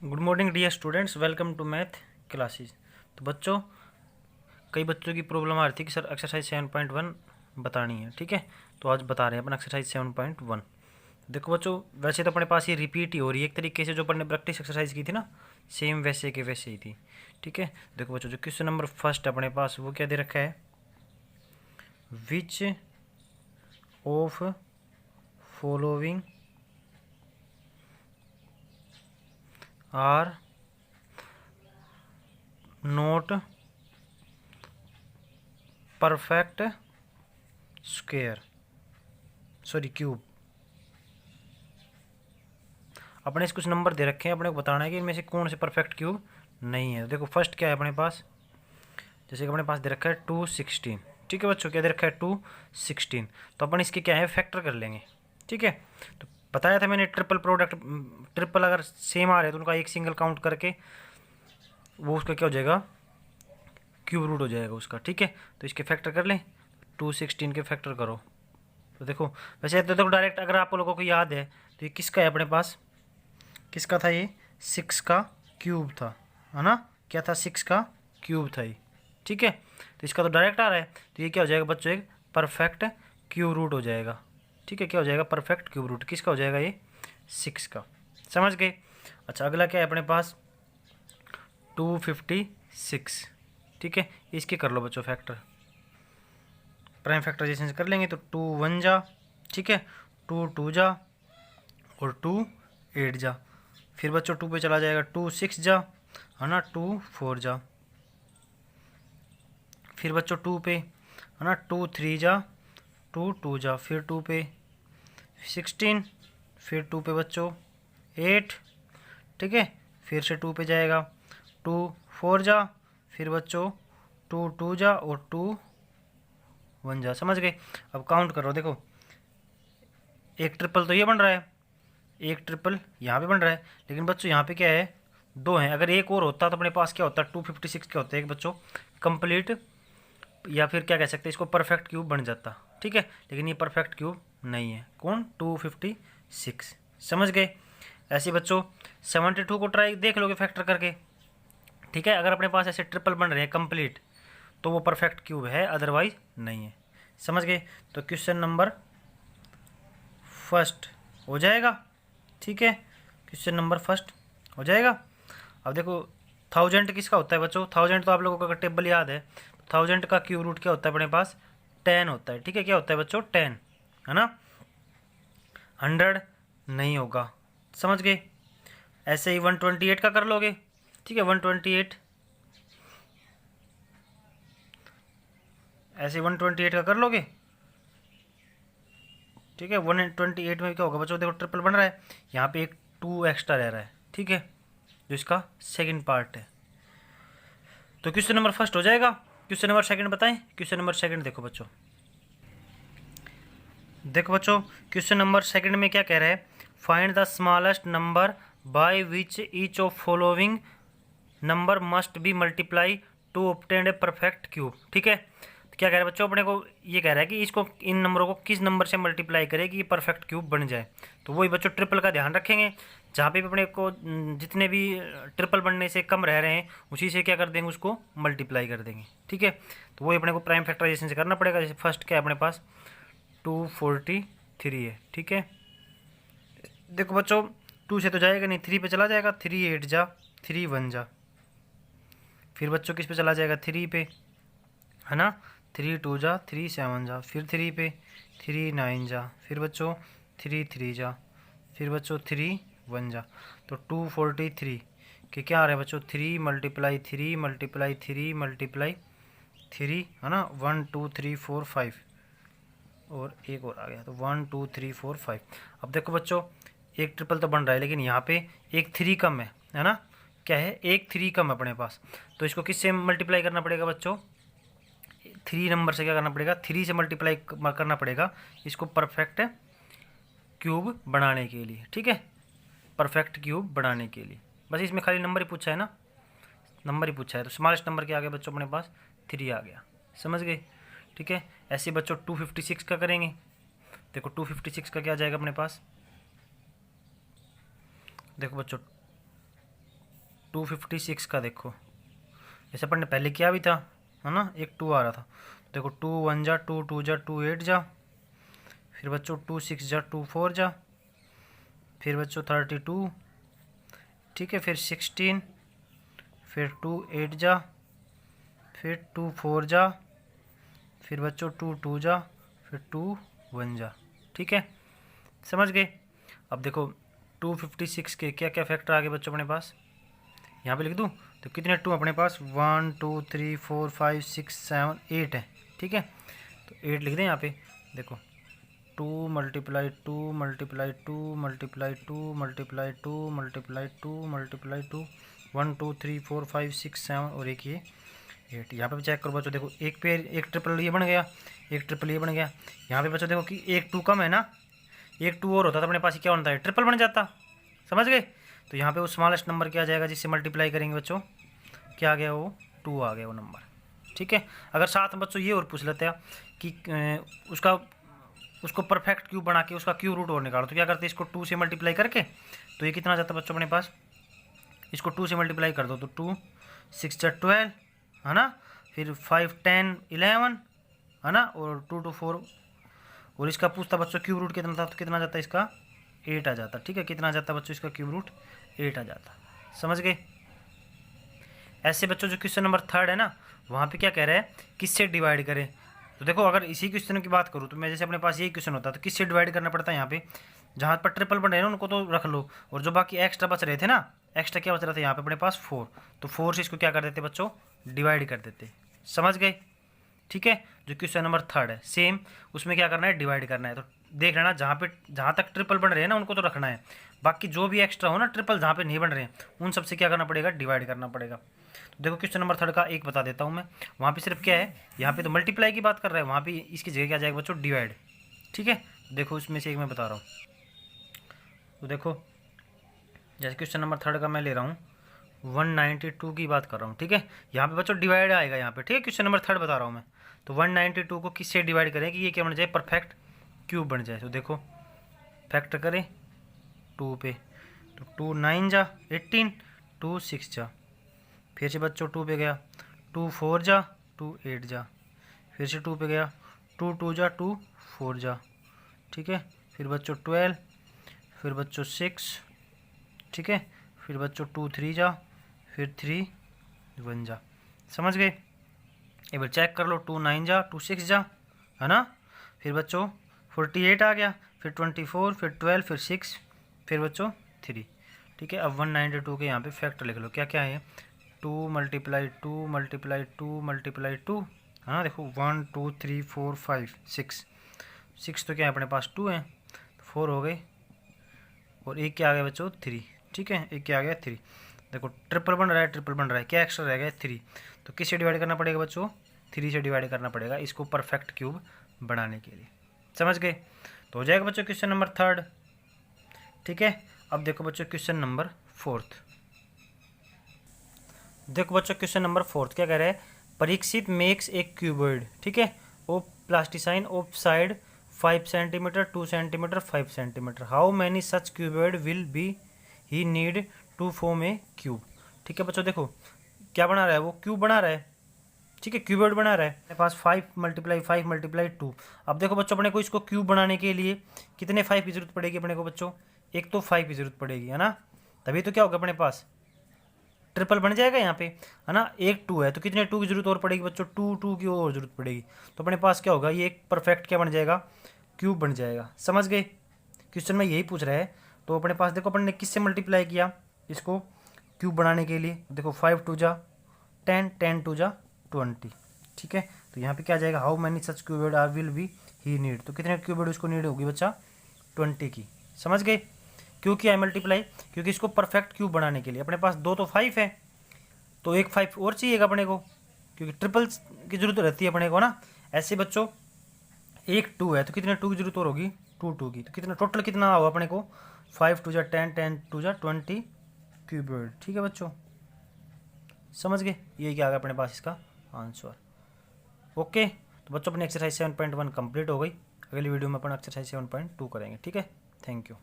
Good morning dear students, welcome to math classes. तो बच्चों, कई बच्चों की प्रॉब्लम आ रही थी कि सर एक्सरसाइज 7.1 बतानी है। ठीक है, तो आज बता रहे हैं अपन एक्सरसाइज 7.1। देखो बच्चों, वैसे तो अपने पास ये रिपीट ही हो रही है एक तरीके से, जो अपन ने प्रैक्टिस एक्सरसाइज की थी ना, सेम वैसे के वैसे ही थी। ठीक है, देखो बच्चों, जो क्वेश्चन नंबर फर्स्ट अपने पास वो क्या दे रखा है, which of following are not perfect square, sorry cube. अपने से कुछ नंबर दे रखे हैं, अपने को बताना है कि इनमें से कौन से परफेक्ट क्यूब नहीं है। देखो फर्स्ट क्या है अपने पास, जैसे कि अपने पास दे रखा है 216। ठीक है बच्चों, क्या दे रखा है 216, तो अपन इसके क्या है फैक्टर कर लेंगे। ठीक है, तो बताया था मैंने ट्रिपल प्रोडक्ट, ट्रिपल अगर सेम आ रहे तो उनका एक सिंगल काउंट करके वो उसका क्या हो जाएगा, क्यूब रूट हो जाएगा उसका। ठीक है, तो इसके फैक्टर कर लें, 216 के फैक्टर करो। तो देखो, वैसे तो देखो डायरेक्ट अगर आप लोगों को याद है तो ये किसका है अपने पास, किसका था ये, 6 का क्यूब था, है ना। क्या था, 6 का क्यूब था ये। ठीक है, तो इसका तो डायरेक्ट आ रहा है, तो ये क्या हो जाएगा बच्चों, एक परफेक्ट क्यूब रूट हो जाएगा। ठीक है, क्या हो जाएगा, परफेक्ट क्यूब रूट किसका हो जाएगा, ये 6 का। समझ गए। अच्छा, अगला क्या है अपने पास, 256। ठीक है, इसके कर लो बच्चों फैक्टर, प्राइम फैक्टराइजेशन से कर लेंगे तो 2 1 जा, ठीक है, 2 2 जा और 2 8 जा। फिर बच्चों 2 पे चला जाएगा, 2 6 जा, है ना, 2 4 जा। फिर बच्चों 2 पे, है ना, 2 3 जा, 2 2 जा। फिर 2 पे 16, फिर 2 पे बच्चों 8। ठीक है, फिर से 2 पे जाएगा, 2 4 जा, फिर बच्चों 2 2 जा और 2 1 जा। समझ गए। अब काउंट करो, देखो एक ट्रिपल तो ये बन रहा है, एक ट्रिपल यहाँ पे बन रहा है, लेकिन बच्चों यहाँ पे क्या है, दो हैं। अगर एक और होता तो अपने पास क्या होता, 256 क्या होता है एक बच्चों, कंप्लीट, या फिर क्या कह सकते हैं इसको, परफेक्ट क्यूब बन जाता। ठीक है, लेकिन ये परफेक्ट क्यूब नहीं है। कौन, 256। समझ गए। ऐसे बच्चों 72 को ट्राई देख लोगे फैक्टर करके। ठीक है, अगर अपने पास ऐसे ट्रिपल बन रहे हैं कंप्लीट तो वो परफेक्ट क्यूब है, अदरवाइज नहीं है। समझ गए। तो क्वेश्चन नंबर फर्स्ट हो जाएगा। ठीक है, क्वेश्चन नंबर फर्स्ट हो जाएगा। अब देखो 1000 किसका होता है बच्चों, 1000 तो आप लोगों का टेबल याद है, 1000 का क्यूब रूट क्या होता है अपने पास, 10 होता है। ठीक है, क्या होता है बच्चों, 10, है ना, 100 नहीं होगा। समझ गए। ऐसे ही 128 का कर लोगे। ठीक है, 128, ऐसे 128 का कर लोगे। ठीक है, 128 में क्या होगा बच्चों, देखो ट्रिपल बन रहा है, यहाँ पे एक 2 एक्स्ट्रा रह रहा है। ठीक है, जो इसका सेकंड पार्ट है, तो क्वेश्चन नंबर फर्स्ट हो जाएगा। क्वेश्चन नंबर सेकंड बताएं। क्वेश्चन नंबर सेकंड देखो बच्चों, देखो बच्चों क्वेश्चन नंबर सेकंड में क्या कह रहा है, find the smallest number by which each of following number must be multiply two obtain a perfect cube. ठीक है, तो क्या कह रहा है बच्चों, अपने को ये कह रहा है कि इसको, इन नंबरों को किस नंबर से मल्टीप्लाई करे कि ये परफेक्ट क्यूब बन जाए। तो वही बच्चों ट्रिपल का ध्यान रखेंगे, जहाँ पे भी अपने को जितने भी ट्रिपल बनने से कम रह रहे हैं उसी से क्या कर देंगे, उसको मल्टीप्लाई कर देंगे। ठीक है, तो वही अपने को प्राइम फैक्टराइजेशन से करना पड़ेगा। जैसे फर्स्ट क्या है अपने पास, 243 है। ठीक है, देखो बच्चों 2 से तो जाएगा नहीं, 3 पे चला जाएगा, 3 8 जा, 3 1 जा। फिर बच्चों किस पे चला जाएगा, 3 पे, है ना, 3 2 जा, 3 7 जा। फिर 3 पे 3 9 जा। फिर बच्चों 3 3 जा। फिर बच्चों 3 1 जा। तो 243 के क्या आ रहा है बच्चों, 3 मल्टीप्लाई 3 मल्टीप्लाई 3 मल्टीप्लाई 3, है ना, 1 2 3 4 5 और एक और आ गया, तो 1 2 3 4 5। अब देखो बच्चों एक ट्रिपल तो बन रहा है, लेकिन यहाँ पे एक 3 कम है ना, क्या है, एक 3 कम है अपने पास। तो इसको किससे मल्टीप्लाई करना पड़ेगा बच्चों, 3 नंबर से क्या करना पड़ेगा, 3 से मल्टीप्लाई करना पड़ेगा इसको परफेक्ट क्यूब बनाने के लिए। ठीक है, परफेक्ट क्यूब बनाने के लिए बस इसमें खाली नंबर ही पूछा है ना, नंबर ही पूछा है, तो स्मॉलेस्ट नंबर क्या आ गया बच्चों अपने पास, 3 आ गया। समझ गए। ठीक है, ऐसे बच्चों 256 का करेंगे। देखो 256 का क्या आ जाएगा अपने पास, देखो बच्चों 256 का देखो, जैसे अपन ने पहले किया भी था, है ना, एक 2 आ रहा था। देखो 2 1 जा, 2 2 जा, 2 8 जा, फिर बच्चों 2 6 जा, 2 4 जा, फिर बच्चों 32, ठीक है, फिर 16, फिर 2 8 जा, फिर 2 4 जा, फिर बच्चों 2 2 जा, फिर 2 1 जा, ठीक है, समझ गए। अब देखो 256 के क्या क्या फैक्टर आ गए बच्चों अपने पास, यहाँ पे लिख दूँ तो कितने 2 अपने पास, 1 2 3 4 5 6 7 8 है, ठीक है। तो 8 लिख दें यहाँ पे, देखो 2 multiply 2 multiply 2 multiply 2 multiply 2 multiply 2 multiply 2, 1 2 3 4 5 6 7 और एक ये 8। यहाँ पे भी चेक करो बच्चों, देखो एक पेयर, एक ट्रिपल ये बन गया, एक ट्रिपल ये बन गया। यहाँ पे बच्चों देखो कि एक 2 कम है ना, एक 2 और होता तो अपने पास क्या बनता है, ट्रिपल बन जाता, समझ गए। तो यहाँ पे वो स्मॉलेस्ट नंबर क्या आ जाएगा जिससे मल्टीप्लाई करेंगे बच्चों, क्या आ गया, वो 2 आ गया वो नंबर, ठीक है। अगर साथ में बच्चों ये और पूछ लेते हैं कि उसको परफेक्ट क्यूब बना के उसका क्यूब रूट और निकालो, तो क्या करते हैं, इसको 2 से मल्टीप्लाई करके, तो ये कितना आ जाता है बच्चों अपने पास, इसको 2 से मल्टीप्लाई कर दो तो 2 6 जा 12, है ना, फिर 5 10 11, है ना, और 2 2 4, और इसका पूछता बच्चों क्यूब रूट कितना था, तो कितना आ जाता है इसका 8 आ जाता, ठीक है। कितना आ जाता बच्चों इसका क्यूब रूट 8 आ जाता, समझ गए। ऐसे बच्चों जो क्वेश्चन नंबर 3 है ना, वहाँ पे क्या कह रहा है, किससे डिवाइड करें। तो देखो अगर इसी क्वेश्चन की बात करूँ तो मैं जैसे अपने पास यही क्वेश्चन होता तो किससे डिवाइड करना पड़ता है, यहाँ पे जहाँ पर ट्रिपल बन रहे हैं ना उनको तो रख लो, और जो बाकी एक्स्ट्रा बच रहे थे ना, एक्स्ट्रा क्या बच रहा था यहाँ पे अपने पास 4, तो 4 से इसको क्या कर देते बच्चों, डिवाइड कर देते, समझ गए, ठीक है। जो क्वेश्चन नंबर 3 है सेम, उसमें क्या करना है, डिवाइड करना है। तो देख लेना जहाँ तक ट्रिपल बन रहे हैं ना उनको तो रखना है, बाकी जो भी एक्स्ट्रा हो ना ट्रिपल जहाँ पे नहीं बन रहे हैं उन सबसे क्या करना पड़ेगा, डिवाइड करना पड़ेगा। तो देखो क्वेश्चन नंबर 3 का एक बता देता हूँ मैं, वहाँ पे सिर्फ क्या है, यहाँ पे तो मल्टीप्लाई की बात कर रहा है, वहाँ पे इसकी जगह क्या जाएगा बच्चों, डिवाइड, ठीक है। देखो इसमें से एक मैं बता रहा हूँ, तो देखो जैसे क्वेश्चन नंबर 3 का मैं ले रहा हूँ 192 की बात कर रहा हूँ, ठीक है। यहाँ पे बच्चों डिवाइड आएगा यहाँ पे, ठीक है, क्वेश्चन नंबर 3 बता रहा हूँ मैं। तो 192 को किससे डिवाइड करें कि ये क्या बन जाए, परफेक्ट क्यूब बन जाए। तो देखो फैक्टर करें 2 पे, तो 2 9 जा 18, 2 6 जा, फिर से बच्चों 2 पे गया, 2 4 जा, 2 8 जा, फिर से 2 पे गया, 2 2 जा, 2 4 जा, ठीक है। फिर बच्चों 12, फिर बच्चों 6, ठीक है, फिर बच्चों 2 3 जा, फिर 3 1 जा, समझ गए। एक बार चेक कर लो, 2 9 जा, 2 6 जा, है ना, फिर बच्चों 48 आ गया, फिर 24, फिर 12, फिर 6, फिर बच्चों 3, ठीक है। अब 192 के यहाँ पे फैक्टर लिख लो, क्या क्या है, 2 मल्टीप्लाई 2 मल्टीप्लाई 2 मल्टीप्लाई 2, है ना, देखो 1 2 3 4 5 6 तो क्या है अपने पास 2 है, 4 हो गए, और एक क्या आ गया बच्चों 3, ठीक है, एक क्या आ गया 3। देखो ट्रिपल बन रहा है, ट्रिपल बन रहा है, क्या एक्स्ट्रा रह गया 3, तो किससे डिवाइड करना पड़ेगा बच्चों, 3 से डिवाइड करना पड़ेगा इसको परफेक्ट क्यूब बनाने के लिए, समझ गए। तो हो जाएगा बच्चों क्वेश्चन नंबर 3, ठीक है। अब देखो बच्चों क्वेश्चन नंबर 4, देखो बच्चों क्वेश्चन नंबर 4 क्या कह रहा है, परीक्षित मेक्स ए क्यूबॉइड, ठीक है, of plasticine of side 5 centimetre 2 centimetre 5 centimetre, how many such cuboid will be he need to form a cube, ठीक है बच्चों। देखो क्या बना रहा है, वो क्यूब बना रहा है, ठीक है, क्यूबॉइड बना रहा है, मेरे पास 5 मल्टीप्लाई 5 मल्टीप्लाई 2। अब देखो बच्चों अपने को इसको क्यूब बनाने के लिए कितने 5 की जरूरत पड़ेगी अपने को बच्चों, एक तो 5 की जरूरत पड़ेगी, है ना, तभी तो क्या होगा अपने पास ट्रिपल बन जाएगा यहाँ पे, है ना। एक 2 है तो कितने 2 की जरूरत और पड़ेगी बच्चों, 2 की और जरूरत पड़ेगी, तो अपने पास क्या होगा, ये एक परफेक्ट क्या बन जाएगा, क्यूब बन जाएगा, समझ गए। क्वेश्चन में यही पूछ रहा है, तो अपने पास देखो अपन ने किससे मल्टीप्लाई किया इसको क्यूब बनाने के लिए, देखो 5 2 जा 10 10 2 जा 20, ठीक है। तो यहाँ पे क्या जाएगा, how many such cuboid are will be he need, तो कितने क्यूबॉइड उसको नीड होगी बच्चा 20 की, समझ गए। क्यों किया है मल्टीप्लाई, क्योंकि इसको परफेक्ट क्यूब बनाने के लिए अपने पास 2 तो 5 है, तो एक 5 और चाहिएगा अपने को, क्योंकि ट्रिपल की जरूरत रहती है अपने को ना। ऐसे बच्चों एक 2 है तो कितने 2 की जरूरत और होगी, 2 की, तो कितना टोटल कितना होगा अपने को, 5 2 जा 10 10 2 जा 20 क्यूबॉइड, ठीक है बच्चों, समझ गए। ये क्या आ गया अपने पास इसका आंसर, ओके। तो बच्चों अपनी एक्सरसाइज 7.1 कंप्लीट हो गई, अगली वीडियो में अपन एक्सरसाइज 7.2 करेंगे, ठीक है। Thank you.